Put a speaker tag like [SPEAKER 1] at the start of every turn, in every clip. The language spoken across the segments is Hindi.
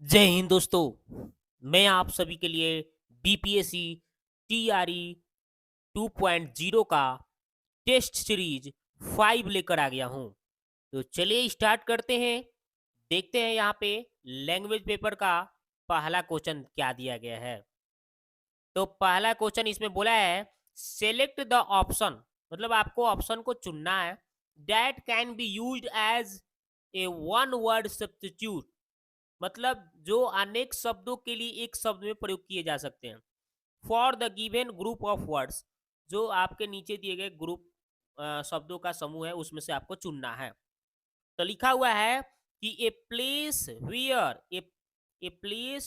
[SPEAKER 1] जय हिंद दोस्तों। मैं आप सभी के लिए बीपीएससी टीआरई 2.0 का टेस्ट सीरीज 5 लेकर आ गया हूं। तो चलिए स्टार्ट करते हैं। देखते हैं यहाँ पे लैंग्वेज पेपर का पहला क्वेश्चन क्या दिया गया है। तो पहला क्वेश्चन इसमें बोला है सेलेक्ट द ऑप्शन, मतलब आपको ऑप्शन को चुनना है that can be used as a one word substitute, मतलब जो अनेक शब्दों के लिए एक शब्द में प्रयोग किए जा सकते हैं। For the given group of words, जो आपके नीचे दिए गए ग्रुप शब्दों का समूह है उसमें से आपको चुनना है। तो लिखा हुआ है कि a place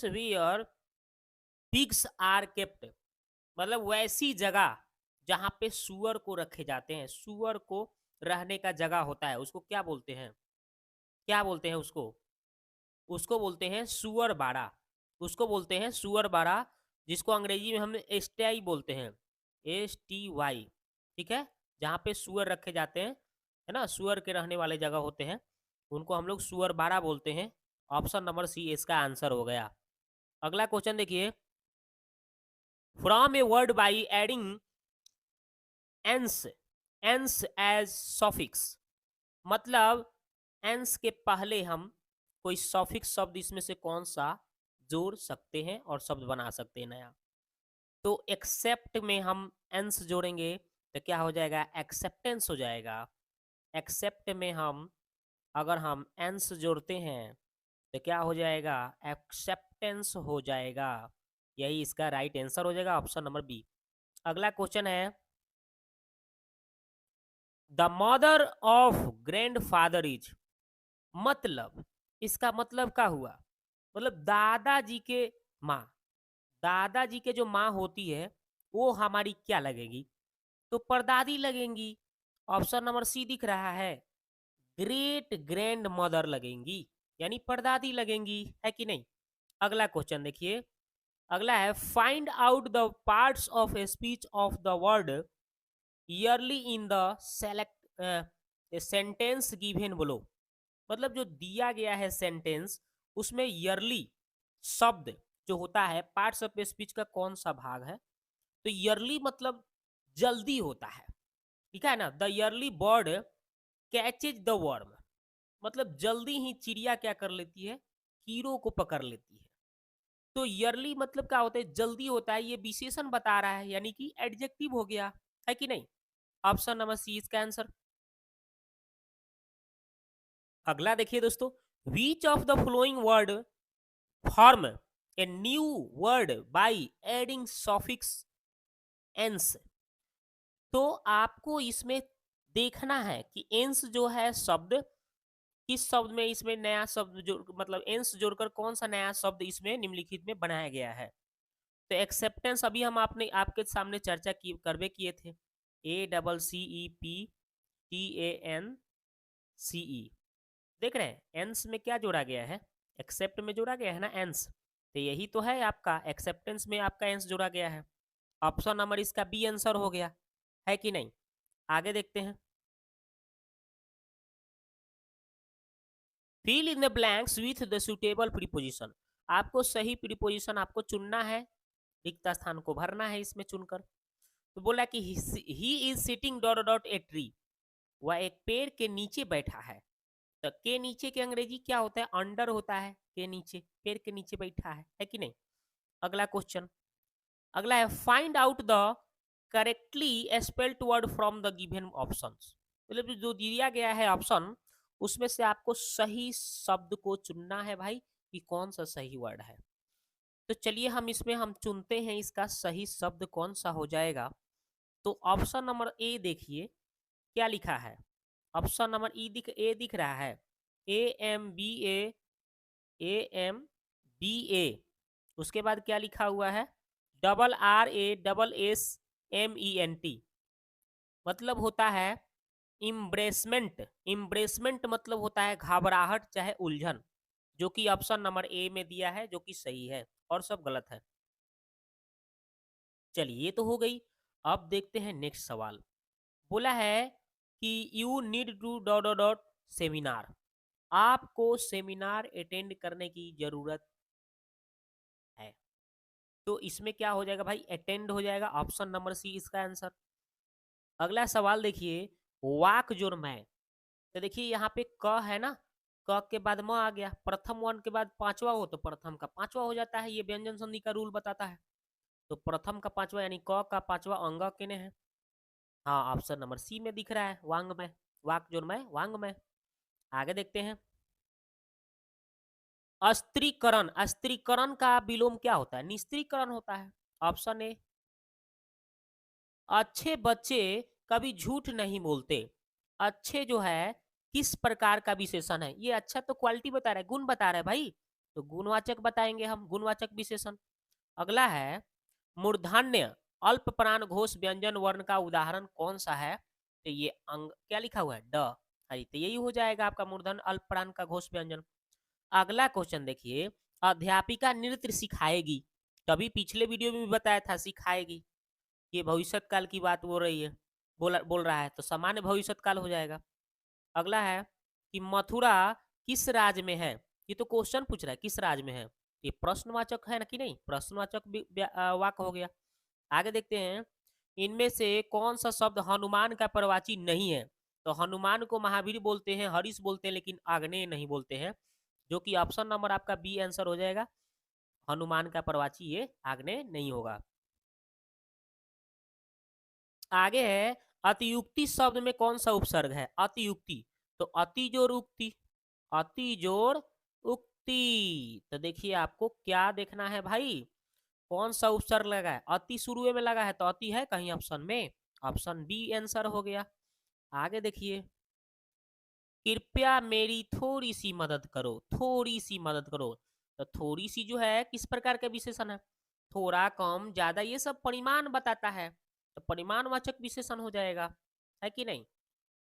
[SPEAKER 1] where pigs are kept, मतलब वैसी जगह जहां पे सुअर को रखे जाते हैं। सुअर को रहने का जगह होता है, उसको क्या बोलते हैं? क्या बोलते हैं उसको? उसको बोलते हैं सुअर बाड़ा। उसको बोलते हैं सुअर बाड़ा, जिसको अंग्रेजी में हम एसटीआई बोलते हैं, STY। ठीक है, जहाँ पे सुअर रखे जाते हैं, है ना, सुअर के रहने वाले जगह होते हैं, उनको हम लोग सुअर बाड़ा बोलते हैं। ऑप्शन नंबर सी इसका आंसर हो गया। अगला क्वेश्चन देखिए, from a word by adding ance, ance as suffix, मतलब एंस के पहले हम कोई सॉफिक्स शब्द इसमें से कौन सा जोड़ सकते हैं और शब्द बना सकते हैं नया। तो एक्सेप्ट में हम एंस जोड़ेंगे तो क्या हो जाएगा? एक्सेप्टेंस हो जाएगा। एक्सेप्ट में हम अगर हम एंस जोड़ते हैं तो क्या हो जाएगा? एक्सेप्टेंस हो जाएगा। यही इसका राइट आंसर हो जाएगा, ऑप्शन नंबर बी। अगला क्वेश्चन है the mother of grandfather is, मतलब इसका मतलब क्या हुआ? मतलब दादाजी के माँ, दादाजी के जो माँ होती है वो हमारी क्या लगेगी? तो परदादी लगेंगी। ऑप्शन नंबर सी दिख रहा है, ग्रेट ग्रैंड मदर लगेंगी, यानी परदादी लगेंगी, है कि नहीं? अगला क्वेश्चन देखिए, अगला है find out the parts of a speech of the word yearly in the select sentence given बोलो, मतलब जो दिया गया है सेंटेंस उसमें ईयरली शब्द जो होता है पार्ट्स ऑफ स्पीच का कौन सा भाग है? तो ईयरली मतलब जल्दी होता है, ठीक है ना। The yearly bird catches the worm, मतलब जल्दी ही चिड़िया क्या कर लेती है? कीड़ों को पकड़ लेती है। तो ईयरली मतलब क्या होता है? जल्दी होता है, ये विशेषण बता रहा है, यानी कि एडजेक्टिव हो गया, है कि नहीं? ऑप्शन नंबर सी इसका आंसर। अगला देखिए दोस्तों, which of the following word form a new word by adding suffix ance. तो आपको इसमें देखना है कि एंस जो है शब्द, किस शब्द में इसमें नया शब्द जोड़, मतलब एंस जोड़कर कौन सा नया शब्द इसमें निम्नलिखित में बनाया गया है। तो एक्सेप्टेंस अभी हम आपने आपके सामने चर्चा की करवे किए थे, ACCEPTANCE। देख रहे हैं एंस में क्या जोड़ा गया है? एक्सेप्ट में जोड़ा गया है ना एंस, तो यही तो है आपका एक्सेप्टेंस में आपका एंस जोड़ा गया है। ऑप्शन नंबर इसका बी आंसर हो गया, है कि नहीं? आगे देखते हैं, fill in the blanks with the suitable preposition. आपको सही प्रीपोजिशन आपको चुनना है, रिक्त स्थान को भरना है इसमें चुनकर। तो बोला कि he is sitting dot dot a tree, वह एक पेड़ के नीचे बैठा है। तो के नीचे के अंग्रेजी क्या होता है? अंडर होता है, के नीचे, पेड़ के नीचे बैठा है कि नहीं? अगला क्वेश्चन, अगला है find out the correctly spelled word from the given options, मतलब जो दिया गया है ऑप्शन उसमें से आपको सही शब्द को चुनना है भाई, कि कौन सा सही वर्ड है। तो चलिए हम इसमें हम चुनते हैं इसका सही शब्द कौन सा हो जाएगा। तो ऑप्शन नंबर ए देखिए क्या लिखा है। ऑप्शन नंबर ए दिख रहा है, AMBA, उसके बाद क्या लिखा हुआ है? RASSMENT, मतलब होता है इम्ब्रेसमेंट। इम्ब्रेसमेंट मतलब होता है घबराहट चाहे उलझन, जो कि ऑप्शन नंबर ए में दिया है, जो कि सही है, और सब गलत है। चलिए ये तो हो गई। अब देखते हैं नेक्स्ट सवाल। बोला है कि you need to dot dot dot seminar, आपको सेमिनार अटेंड करने की जरूरत तो इसमें क्या हो जाएगा भाई, अटेंड हो जाएगा, ऑप्शन नंबर सी इसका आंसर। अगला सवाल देखिए, वाक जोड़मय। तो देखिए यहाँ पे क है ना, क के बाद म आ गया, प्रथम वर्ण के बाद पांचवा हो तो प्रथम का पांचवा हो जाता है, ये व्यंजन संधि का रूल बताता है। तो प्रथम का पांचवा यानी क का पांचवा अंग किने है, हाँ ऑप्शन नंबर सी में दिख रहा है, वांग्मय, वाक जोड़मय वांग्मय। आगे देखते हैं, अस्त्रीकरण, अस्त्रीकरण का विलोम क्या होता है, निस्त्रीकरण होता है। ऑप्शन ए, अच्छे बच्चे कभी झूठ नहीं बोलते। अच्छे जो है किस प्रकार का विशेषण है, ये अच्छा तो क्वालिटी बता रहा है, गुण बता रहा है भाई, तो गुणवाचक बताएंगे हम, गुणवाचक विशेषण। अगला है, मूर्धन्य अल्प प्राण घोष व्यंजन वर्ण का उदाहरण कौन सा है, तो ये अंग क्या लिखा हुआ है, ड। अरे तो यही हो जाएगा आपका मूर्धन्य अल्प प्राण का घोष व्यंजन। अगला क्वेश्चन देखिए, अध्यापिका नृत्य सिखाएगी, तभी पिछले वीडियो में भी बताया था सिखाएगी, ये भविष्य काल की बात बोल रही है, बोल रहा है, तो सामान्य भविष्य काल हो जाएगा। अगला है कि मथुरा किस राज्य में है, ये तो क्वेश्चन पूछ रहा है किस राज्य में है, ये प्रश्नवाचक है ना कि नहीं, प्रश्नवाचक वाक्य हो गया। आगे देखते हैं, इनमें से कौन सा शब्द हनुमान का प्रवाची नहीं है, तो हनुमान को महावीर बोलते हैं, हरीश बोलते हैं, लेकिन आग्नेय नहीं बोलते हैं, जो कि ऑप्शन नंबर आपका बी आंसर हो जाएगा, हनुमान का प्रवाची ये आग्नेय नहीं होगा। आगे है, अतियुक्ति शब्द में कौन सा उपसर्ग है, अतियुक्ति, तो अति जोड़ उक्ति, अति जोड़ उक्ति। तो देखिए आपको क्या देखना है भाई, कौन सा उपसर्ग लगा है, अति शुरू में लगा है तो अति है कहीं ऑप्शन में, ऑप्शन बी आंसर हो गया। आगे देखिए, कृपया मेरी थोड़ी सी मदद करो, थोड़ी सी मदद करो, तो थोड़ी सी जो है किस प्रकार का विशेषण है, थोड़ा कम ज्यादा ये सब परिमाण बताता है, तो परिमाणवाचक विशेषण हो जाएगा, है कि नहीं।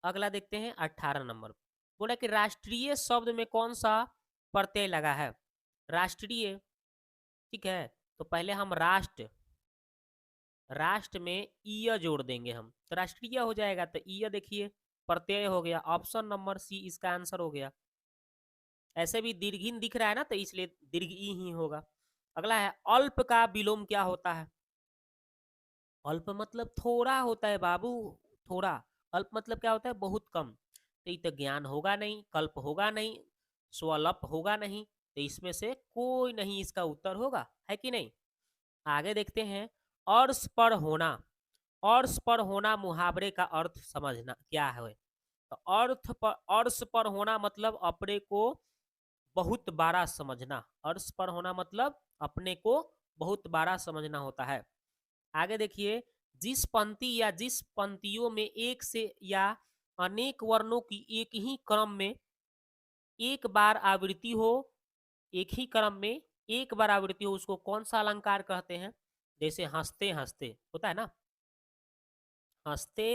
[SPEAKER 1] अगला देखते हैं 18 नंबर, बोला कि राष्ट्रीय शब्द में कौन सा प्रत्यय लगा है, राष्ट्रीय, ठीक है, तो पहले हम राष्ट्र, राष्ट्र में ईय जोड़ देंगे हम, तो राष्ट्रीय हो जाएगा, तो ईय देखिए प्रत्यय हो गया, ऑप्शन नंबर सी इसका आंसर हो गया। ऐसे भी दीर्घिन दिख रहा है ना, तो इसलिए दीर्घ ई ही होगा। अगला है, अल्प का विलोम क्या होता है, अल्प मतलब थोड़ा होता है बाबू, थोड़ा, अल्प मतलब क्या होता है, बहुत कम, तो ये तो ज्ञान होगा नहीं, कल्प होगा नहीं, स्वल्प होगा नहीं, तो इसमें से कोई नहीं इसका उत्तर होगा, है कि नहीं। आगे देखते हैं, अर्श पर होना, अर्श पर होना मुहावरे का अर्थ समझना क्या है, तो अर्श पर होना मतलब अपने को बहुत बड़ा समझना, अर्श पर होना मतलब अपने को बहुत बड़ा समझना होता है। आगे देखिए, जिस पंक्ति या जिस पंक्तियों में एक से या अनेक वर्णों की एक ही क्रम में एक बार आवृत्ति हो, एक ही क्रम में एक बार आवृत्ति हो, उसको कौन सा अलंकार कहते हैं, जैसे हंसते हंसते होता है ना, हंसते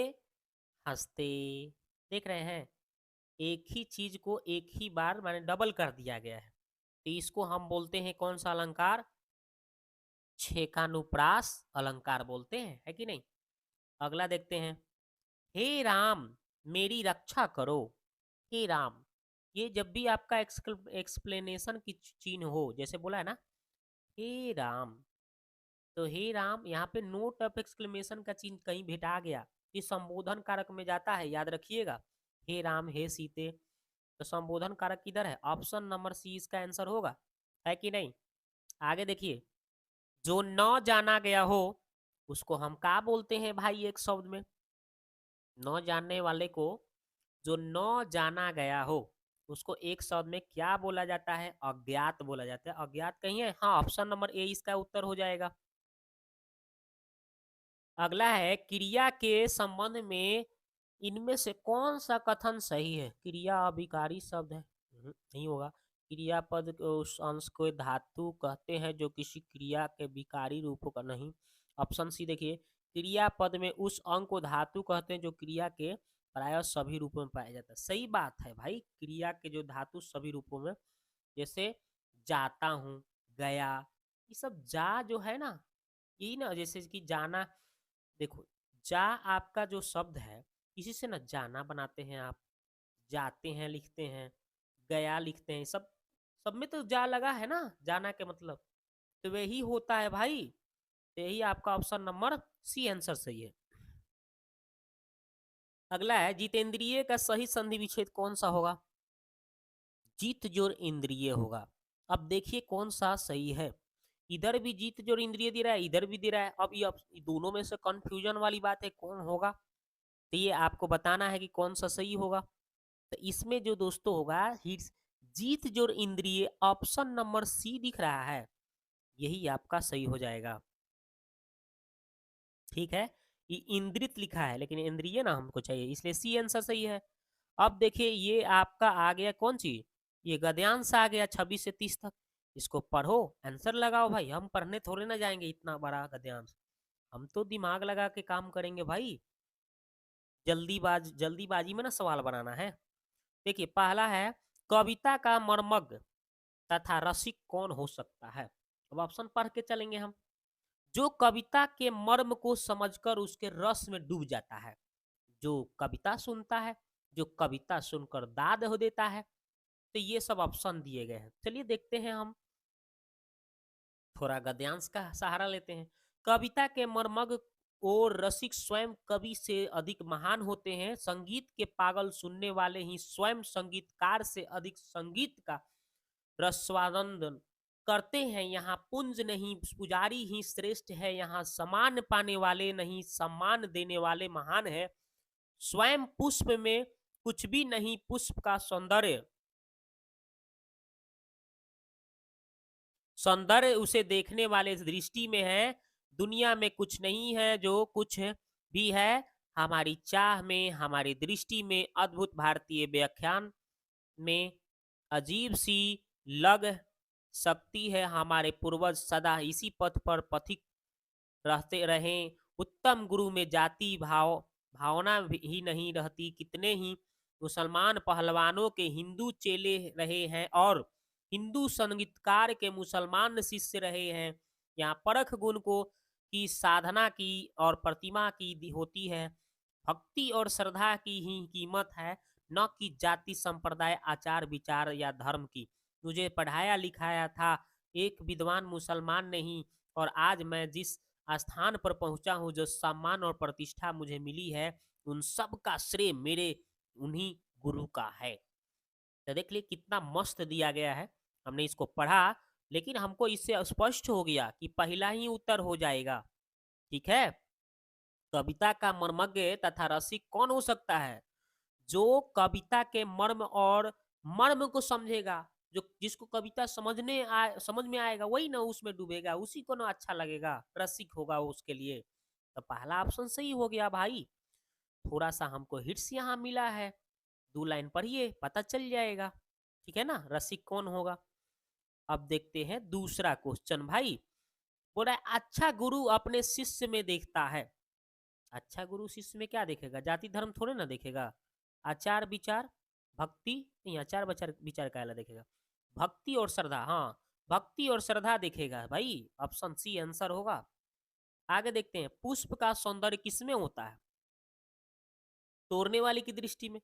[SPEAKER 1] हंसते, देख रहे हैं, एक ही चीज को एक ही बार माने डबल कर दिया गया है, तो इसको हम बोलते हैं कौन सा अलंकार, छेकानुप्रास अलंकार बोलते हैं, है कि नहीं। अगला देखते हैं, हे राम मेरी रक्षा करो, हे राम, ये जब भी आपका एक्सप्लेनेशन की चिन्ह हो, जैसे बोला है ना हे राम, तो हे राम यहाँ पे नोट ऑफ एक्सक्लेमेशन का चिन्ह कहीं भेटा गया, ये संबोधन कारक में जाता है, याद रखिएगा, हे राम हे सीते, तो संबोधन कारक किधर है, ऑप्शन नंबर सी इसका आंसर होगा, है कि नहीं। आगे देखिए, जो न जाना गया हो उसको हम क्या बोलते हैं भाई, एक शब्द में, न जानने वाले को, जो न जाना गया हो उसको एक शब्द में क्या बोला जाता है, अज्ञात बोला जाता है, अज्ञात कहीं है, हाँ ऑप्शन नंबर ए इसका उत्तर हो जाएगा। अगला है, क्रिया के संबंध में इनमें से कौन सा कथन सही है, क्रिया अभिकारी शब्द है, नहीं होगा, क्रियापद उस अंश को धातु कहते हैं जो किसी क्रिया के विकारी रूपों का नहीं, ऑप्शन सी देखिए, क्रियापद में उस अंग को धातु कहते हैं जो क्रिया के प्राय सभी रूपों में पाया जाता है, सही बात है भाई, क्रिया के जो धातु सभी रूपों में, जैसे जाता हूँ, गया, ये सब जा जो है ना, यही ना, जैसे कि जाना, देखो जा आपका जो शब्द है इसी से ना जाना बनाते हैं आप, जाते हैं लिखते हैं, गया लिखते हैं, सब सब में तो जा लगा है ना, जाना के मतलब, तो वही होता है भाई। तो यही आपका ऑप्शन नंबर सी आंसर सही है। अगला है, जितेंद्रिय का सही संधि विच्छेद कौन सा होगा? जीत जोर इंद्रिय होगा। अब देखिए कौन सा सही है। इधर भी जीत जोर इंद्रिय दे रहा है, इधर भी दे रहा है। अब ये दोनों में से कंफ्यूजन वाली बात है, कौन होगा? तो ये आपको बताना है कि कौन सा सही होगा। तो इसमें जो दोस्तों होगा, हिट्स जीत जोर इंद्रिय, ऑप्शन नंबर सी दिख रहा है, यही आपका सही हो जाएगा। ठीक है, ये इंद्रित लिखा है लेकिन इंद्रिय ना हमको चाहिए, इसलिए सी आंसर सही है। अब देखिए ये आपका आ गया कौन सी, ये गद्यांश आ गया 26 से 30 तक। इसको पढ़ो, आंसर लगाओ भाई। हम पढ़ने थोड़े ना जाएंगे इतना बड़ा गद्यांश, हम तो दिमाग लगा के काम करेंगे भाई। जल्दीबाजी में ना सवाल बनाना है। देखिए पहला है, कविता का मर्मज्ञ तथा रसिक कौन हो सकता है? अब ऑप्शन पढ़ के चलेंगे हम। जो कविता के मर्म को समझकर उसके रस में डूब जाता है, जो कविता सुनता है, जो कविता सुनकर दाद हो देता है। तो ये सब ऑप्शन दिए गए हैं। चलिए देखते हैं हम, थोड़ा गद्यांश का सहारा लेते हैं। कविता के मर्मज्ञ और रसिक स्वयं कवि से अधिक महान होते हैं। संगीत के पागल सुनने वाले ही स्वयं संगीतकार से अधिक संगीत का रसवानंदन करते हैं। यहाँ पुंज नहीं पुजारी ही श्रेष्ठ है, यहाँ सम्मान पाने वाले नहीं सम्मान देने वाले महान है। स्वयं पुष्प में कुछ भी नहीं, पुष्प का सौंदर्य सौंदर्य उसे देखने वाले दृष्टि में है। दुनिया में कुछ नहीं है जो कुछ भी है हमारी चाह में, हमारी दृष्टि में। अद्भुत भारतीय व्याख्यान में अजीब सी लग सकती है। हमारे पूर्वज सदा इसी पथ पर पथिक रहते रहें। उत्तम गुरु में जाति भावना ही नहीं रहती। कितने ही मुसलमान पहलवानों के हिंदू चेले रहे हैं और हिंदू संगीतकार के मुसलमान शिष्य रहे हैं। यहाँ परख गुण को की साधना की और प्रतिमा की होती है। भक्ति और श्रद्धा की ही कीमत है, न कि जाति संप्रदाय आचार विचार या धर्म की। मुझे पढ़ाया लिखाया था एक विद्वान मुसलमान नहीं, और आज मैं जिस स्थान पर पहुंचा हूँ, जो सम्मान और प्रतिष्ठा मुझे मिली है, उन सब का श्रेय मेरे उन्हीं गुरु का है। तो देख लिए कितना मस्त दिया गया है। हमने इसको पढ़ा, लेकिन हमको इससे स्पष्ट हो गया कि पहला ही उत्तर हो जाएगा। ठीक है, कविता का मर्मज्ञ तथा रसिक कौन हो सकता है? जो कविता के मर्म और मर्म को समझेगा, जो जिसको कविता समझ में आएगा, वही ना उसमें डूबेगा, उसी को ना अच्छा लगेगा, रसिक होगा वो उसके लिए। तो पहला ऑप्शन सही हो गया भाई। थोड़ा सा हमको हिट्स यहाँ मिला है, 2 लाइन पढ़िए पता चल जाएगा। ठीक है ना, रसिक कौन होगा। अब देखते हैं दूसरा क्वेश्चन भाई। बोल रहा है, अच्छा गुरु अपने शिष्य में देखता है। अच्छा गुरु शिष्य में क्या देखेगा? जाति धर्म थोड़े ना देखेगा, आचार विचार भक्ति, नहीं आचार विचार विचार का देखेगा, भक्ति और श्रद्धा। हाँ, भक्ति और श्रद्धा देखेगा भाई, ऑप्शन सी आंसर होगा। आगे देखते हैं, पुष्प का सौंदर्य किसमें होता है? तोड़ने वाले की दृष्टि में,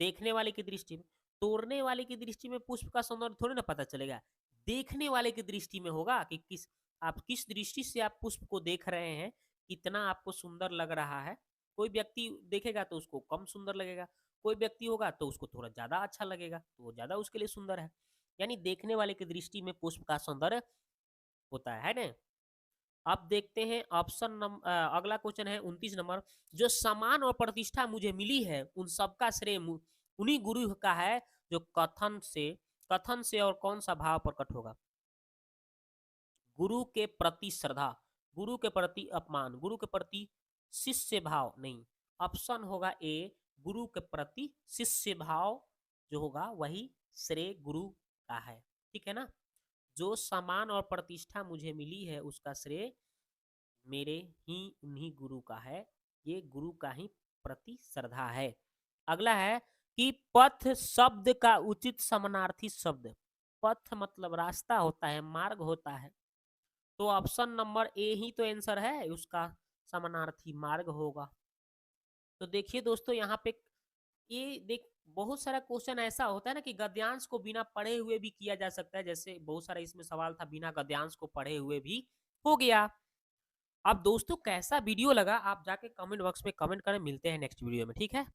[SPEAKER 1] देखने वाले की दृष्टि में। तोड़ने वाले की दृष्टि में पुष्प का सौंदर्य थोड़ी ना पता चलेगा, देखने वाले की दृष्टि में होगा कि आप किस दृष्टि से आप पुष्प को देख रहे हैं, कितना आपको सुंदर लग रहा है। कोई व्यक्ति देखेगा तो उसको कम सुंदर लगेगा, कोई व्यक्ति होगा तो उसको थोड़ा ज्यादा अच्छा लगेगा, तो वो ज्यादा उसके लिए सुंदर है। यानी देखने वाले की दृष्टि में पुष्प का सौंदर्य होता है ना। अब देखते हैं ऑप्शन अगला क्वेश्चन है 29 नंबर। जो सम्मान और प्रतिष्ठा मुझे मिली है, उन सबका श्रेय उन्हीं गुरु का है, जो कथन से और कौन सा भाव प्रकट होगा? गुरु के प्रति श्रद्धा, गुरु के प्रति अपमान, गुरु के प्रति शिष्य भाव नहीं। ऑप्शन होगा ए, गुरु के प्रति शिष्य भाव जो होगा वही श्रेय गुरु का है। ठीक है ना, जो सम्मान और प्रतिष्ठा मुझे मिली है उसका श्रेय मेरे ही उन्हीं गुरु का है, ये गुरु का ही प्रति श्रद्धा है। अगला है कि पथ शब्द का उचित समानार्थी शब्द। पथ मतलब रास्ता होता है, मार्ग होता है, तो ऑप्शन नंबर ए ही तो आंसर है, उसका समानार्थी मार्ग होगा। तो देखिए दोस्तों, यहाँ पे ये देख बहुत सारा क्वेश्चन ऐसा होता है ना कि गद्यांश को बिना पढ़े हुए भी किया जा सकता है, जैसे बहुत सारा इसमें सवाल था बिना गद्यांश को पढ़े हुए भी हो गया। अब दोस्तों कैसा वीडियो लगा आप जाके कमेंट बॉक्स में कमेंट करें, मिलते हैं नेक्स्ट वीडियो में, ठीक है?